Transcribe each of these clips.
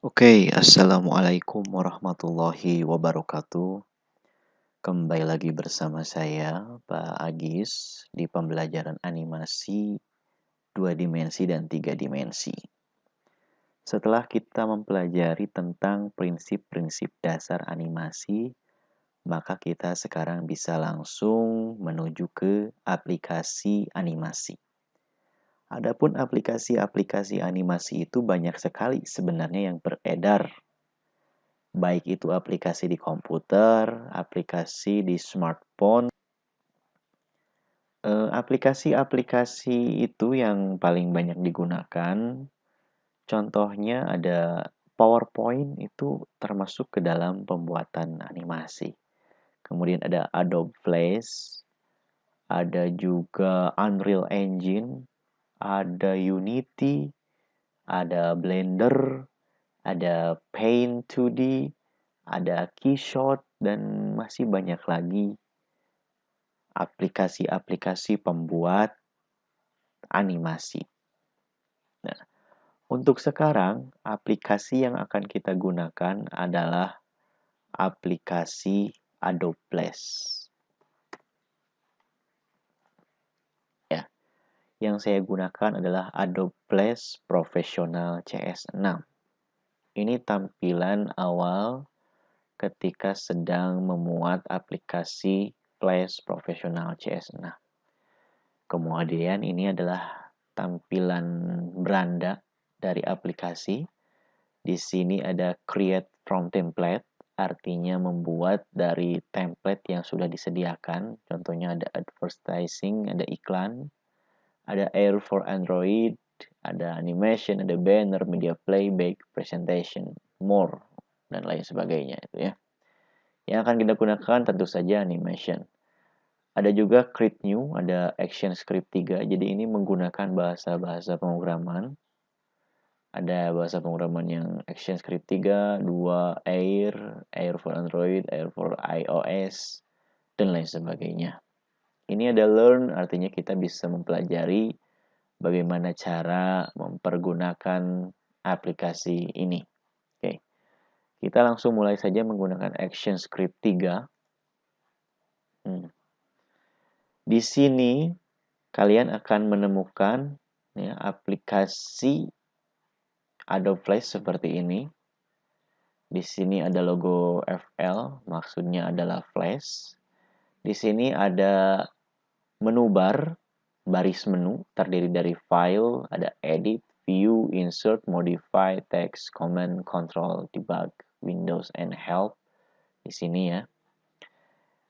Oke, assalamualaikum warahmatullahi wabarakatuh. Kembali lagi bersama saya, Pak Agis, di pembelajaran animasi 2 dimensi dan 3 dimensi. Setelah kita mempelajari tentang prinsip-prinsip dasar animasi, maka kita sekarang bisa langsung menuju ke aplikasi animasi. Adapun aplikasi-aplikasi animasi itu banyak sekali sebenarnya yang beredar, baik itu aplikasi di komputer, aplikasi di smartphone. Aplikasi-aplikasi itu yang paling banyak digunakan, contohnya ada PowerPoint itu termasuk ke dalam pembuatan animasi. Kemudian ada Adobe Flash, ada juga Unreal Engine, ada Unity, ada Blender, ada Paint 2D, ada Keyshot, dan masih banyak lagi aplikasi-aplikasi pembuat animasi. Nah, untuk sekarang, aplikasi yang akan kita gunakan adalah aplikasi Adobe Flash. Ya, yang saya gunakan adalah Adobe Flash Professional CS6. Ini tampilan awal ketika sedang memuat aplikasi Flash Professional CS6. Kemudian ini adalah tampilan beranda dari aplikasi. Di sini ada create from template, artinya membuat dari template yang sudah disediakan. Contohnya ada advertising, ada iklan, ada Air for Android, ada animation, ada banner, media playback, presentation, more, dan lain sebagainya itu ya. Yang akan kita gunakan tentu saja animation. Ada juga create new, ada action script 3. Jadi ini menggunakan bahasa-bahasa pemrograman. Ada bahasa pemrograman yang action script 3, 2, Air for Android, Air for iOS, dan lain sebagainya. Ini ada learn, artinya kita bisa mempelajari bagaimana cara mempergunakan aplikasi ini. Oke. Kita langsung mulai saja menggunakan action script 3. Di sini kalian akan menemukan ya, aplikasi Adobe Flash seperti ini. Di sini ada logo FL, maksudnya adalah Flash. Di sini ada menu bar, baris menu, terdiri dari file, ada edit, view, insert, modify, text, command, control, debug, Windows, and help. Di sini ya.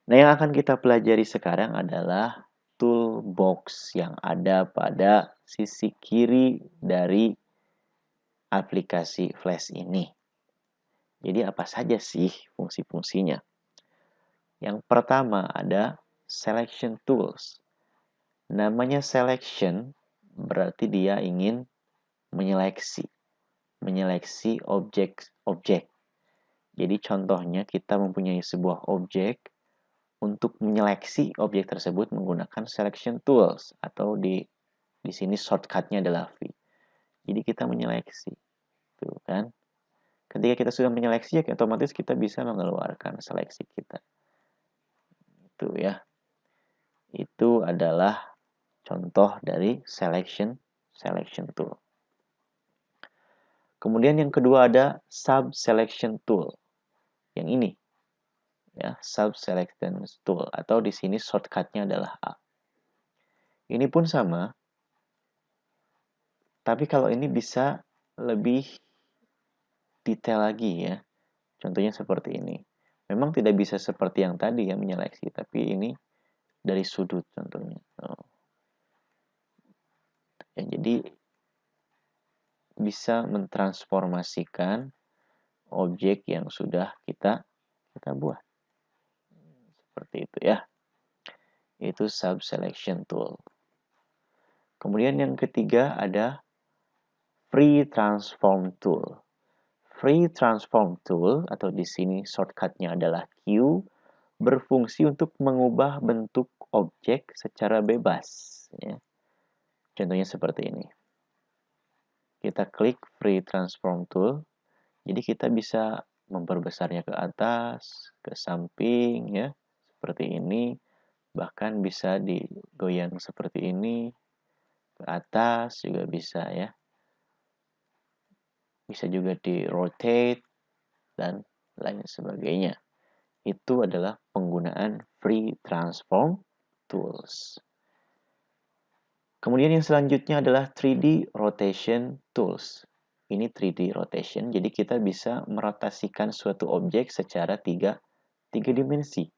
Nah, yang akan kita pelajari sekarang adalah toolbox yang ada pada sisi kiri dari aplikasi Flash ini. Jadi apa saja sih fungsi-fungsinya? Yang pertama ada selection tools. Namanya selection berarti dia ingin menyeleksi objek-objek. Jadi contohnya kita mempunyai sebuah objek, untuk menyeleksi objek tersebut menggunakan selection tools atau di sini shortcutnya adalah V. Jadi kita menyeleksi, tuh kan? Ketika kita sudah menyeleksi, ya otomatis kita bisa mengeluarkan seleksi kita. Itu ya. Itu adalah contoh dari selection tool. Kemudian yang kedua ada sub selection tool. Yang ini ya, sub selection tool atau di sini shortcutnya adalah A. Ini pun sama, tapi kalau ini bisa lebih detail lagi ya. Contohnya seperti ini. Memang tidak bisa seperti yang tadi ya menyeleksi, tapi ini dari sudut contohnya. Ya, jadi bisa mentransformasikan objek yang sudah kita buat. Seperti itu ya. Itu sub selection tool. Kemudian yang ketiga ada free transform tool. Free transform tool atau di sini shortcutnya adalah Q, berfungsi untuk mengubah bentuk objek secara bebas. Ya. Contohnya seperti ini. Kita klik free transform tool. Jadi kita bisa memperbesarnya ke atas, ke samping ya, seperti ini. Bahkan bisa digoyang seperti ini, ke atas juga bisa ya. Bisa juga di rotate dan lain sebagainya. Itu adalah penggunaan free transform tools. Kemudian yang selanjutnya adalah 3D rotation tools. Ini 3D rotation, jadi kita bisa merotasikan suatu objek secara tiga dimensi.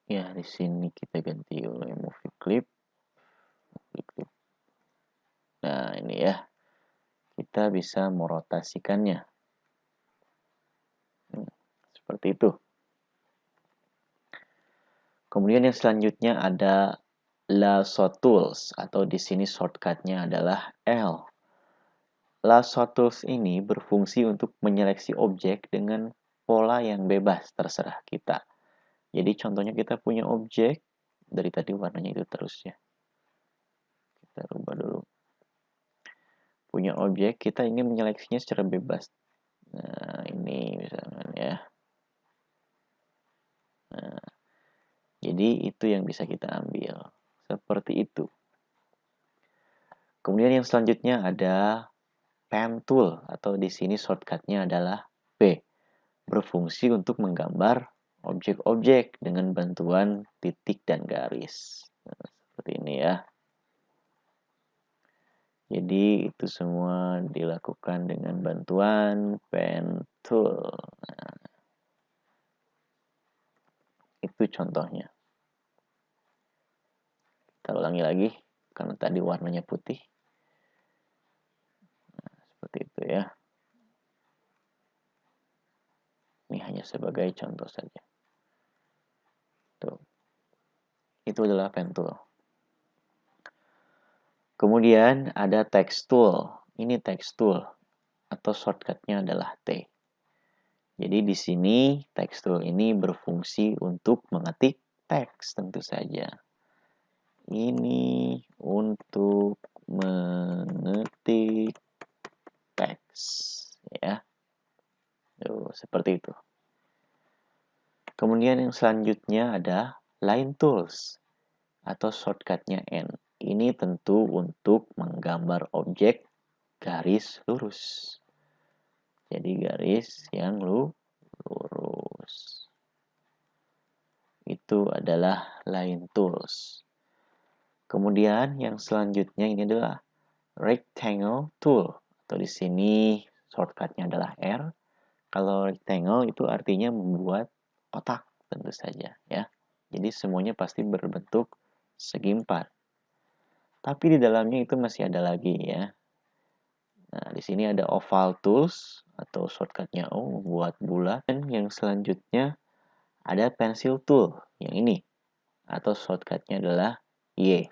Ya, di sini kita ganti oleh movie clip. Nah, ini ya. Kita bisa merotasikannya. Seperti itu. Kemudian yang selanjutnya ada lasso tools, atau di sini shortcutnya adalah L. Lasso tools ini berfungsi untuk menyeleksi objek dengan pola yang bebas, terserah kita. Jadi contohnya kita punya objek, dari tadi warnanya itu terus ya. Kita rubah dulu. Punya objek, kita ingin menyeleksinya secara bebas. Nah, ini misalnya ya. Nah, jadi itu yang bisa kita ambil. Seperti itu. Kemudian yang selanjutnya ada pen tool, atau di sini shortcutnya adalah P. Berfungsi untuk menggambar objek-objek dengan bantuan titik dan garis. Nah, seperti ini ya. Jadi itu semua dilakukan dengan bantuan pen tool. Nah, itu contohnya. Kita ulangi lagi, karena tadi warnanya putih. Nah, seperti itu ya. Ini hanya sebagai contoh saja. Tuh. Itu adalah pen tool. Kemudian ada text tool. Ini text tool atau shortcutnya adalah T. Jadi di sini text tool ini berfungsi untuk mengetik teks tentu saja. Ini untuk mengetik teks ya. Tuh, seperti itu. Kemudian yang selanjutnya ada line tools atau shortcutnya N. Ini tentu untuk menggambar objek garis lurus. Jadi garis yang lurus. Itu adalah line tools. Kemudian yang selanjutnya ini adalah rectangle tool, atau di sini shortcutnya adalah R. Kalau rectangle itu artinya membuat kotak tentu saja ya. Jadi semuanya pasti berbentuk segi empat. Tapi di dalamnya itu masih ada lagi ya. Nah, di sini ada oval tools atau shortcutnya O, buat bulat. Dan yang selanjutnya ada pencil tool yang ini atau shortcutnya adalah Y.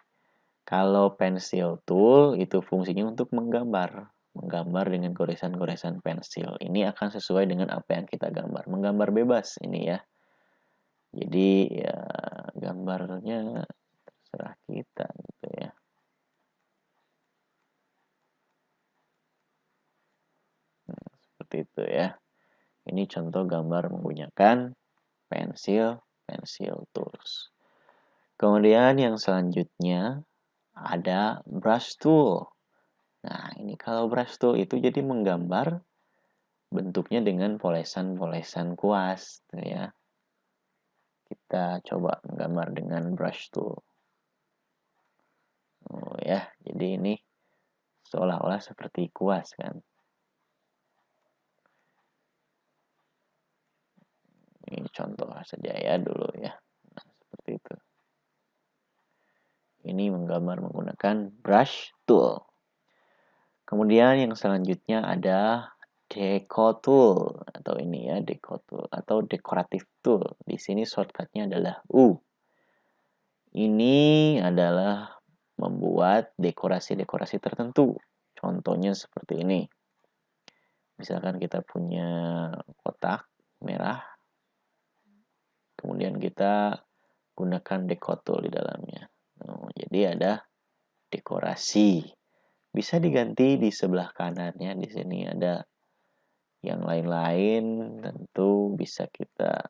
Kalau pencil tool itu fungsinya untuk menggambar dengan goresan-goresan pensil. Ini akan sesuai dengan apa yang kita gambar. Menggambar bebas ini ya. Jadi ya gambarnya terserah kita gitu ya. Seperti itu ya. Ini contoh gambar menggunakan pensil tools. Kemudian yang selanjutnya ada brush tool. Nah, ini kalau brush tool itu jadi menggambar bentuknya dengan polesan-polesan kuas ya. Kita coba menggambar dengan brush tool. Oh ya, jadi ini seolah-olah seperti kuas kan. Ini contoh saja ya dulu ya. Nah, seperti itu. Ini menggambar menggunakan brush tool. Kemudian yang selanjutnya ada deco tool atau ini ya deco tool atau decorative tool. Di sini shortcutnya adalah U. Ini adalah membuat dekorasi-dekorasi tertentu. Contohnya seperti ini. Misalkan kita punya kotak merah, kemudian kita gunakan decode tool di dalamnya. Jadi ada dekorasi. Bisa diganti di sebelah kanannya. Di sini ada yang lain-lain, tentu bisa kita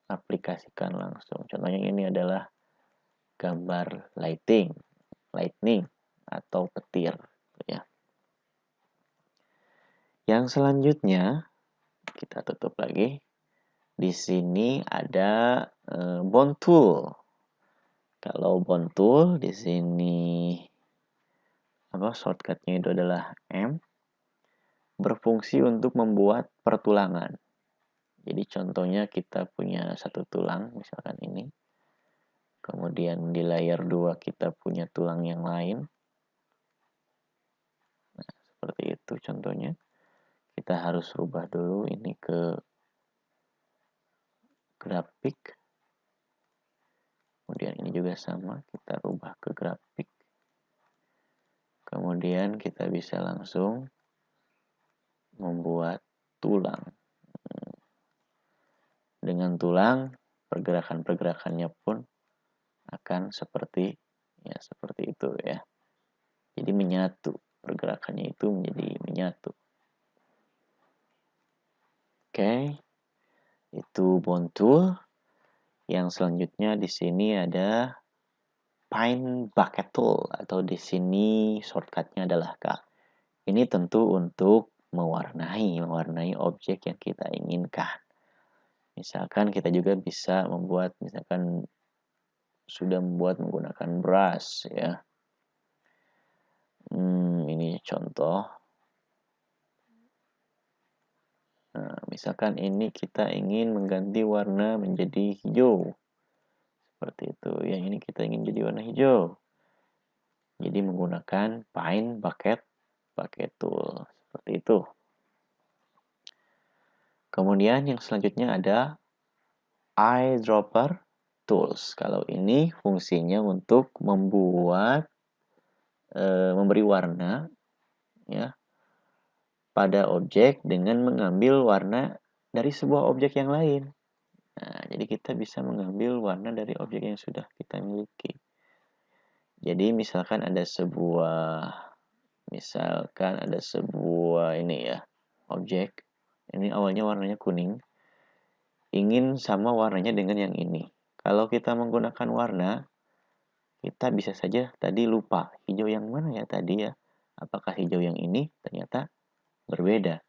aplikasikan langsung. Contohnya ini adalah gambar lightning atau petir, ya. Yang selanjutnya kita tutup lagi. Di sini ada bond tool. Kalau bond tool di sini shortcutnya itu adalah M, berfungsi untuk membuat pertulangan. Jadi contohnya kita punya satu tulang, misalkan ini. Kemudian di layer 2 kita punya tulang yang lain. Nah, seperti itu contohnya. Kita harus rubah dulu ini ke grafik. Kemudian ini juga sama, kita rubah ke grafik. Kemudian kita bisa langsung membuat tulang. Dengan tulang, pergerakan-pergerakannya pun akan seperti itu ya. Jadi menyatu, pergerakannya itu menjadi menyatu. Oke. Itu bond tool. Yang selanjutnya di sini ada paint bucket tool atau di sini shortcutnya adalah K. Ini tentu untuk mewarnai objek yang kita inginkan. Misalkan kita juga bisa membuat, misalkan sudah membuat menggunakan brush ya. Ini contoh. Nah, misalkan ini kita ingin mengganti warna menjadi hijau. Seperti itu. Yang ini kita ingin jadi warna hijau. Jadi menggunakan paint bucket tool. Seperti itu. Kemudian yang selanjutnya ada eyedropper tools. Kalau ini fungsinya untuk memberi warna ya pada objek dengan mengambil warna dari sebuah objek yang lain. Nah, jadi kita bisa mengambil warna dari objek yang sudah kita miliki. Jadi misalkan ada sebuah ini ya, objek. Ini awalnya warnanya kuning. Ingin sama warnanya dengan yang ini. Kalau kita menggunakan warna, kita bisa saja tadi lupa hijau yang mana ya tadi ya. Apakah hijau yang ini? Ternyata berbeda.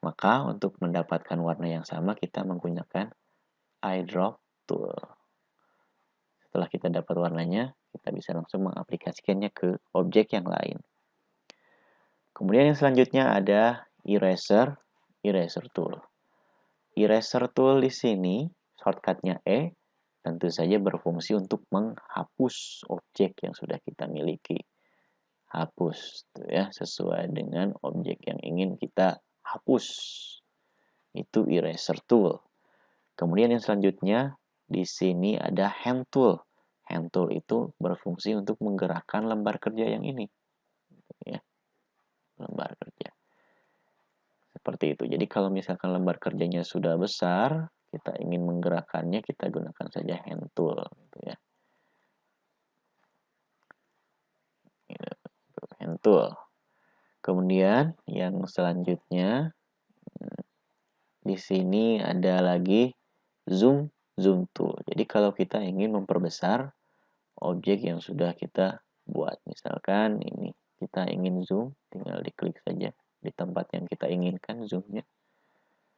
Maka untuk mendapatkan warna yang sama kita menggunakan eyedrop tool. Setelah kita dapat warnanya, kita bisa langsung mengaplikasikannya ke objek yang lain. Kemudian yang selanjutnya ada eraser tool. Eraser tool di sini shortcutnya E, tentu saja berfungsi untuk menghapus objek yang sudah kita miliki. Hapus ya, sesuai dengan objek yang ingin kita hapus. Itu eraser tool. Kemudian yang selanjutnya di sini ada hand tool. Hand tool itu berfungsi untuk menggerakkan lembar kerja yang ini. Ya. Lembar kerja. Seperti itu. Jadi kalau misalkan lembar kerjanya sudah besar, kita ingin menggerakkannya, kita gunakan saja hand tool gitu ya. Hand tool. Kemudian yang selanjutnya di sini ada lagi zoom tool. Jadi kalau kita ingin memperbesar objek yang sudah kita buat, misalkan ini kita ingin zoom, tinggal diklik saja di tempat yang kita inginkan zoomnya.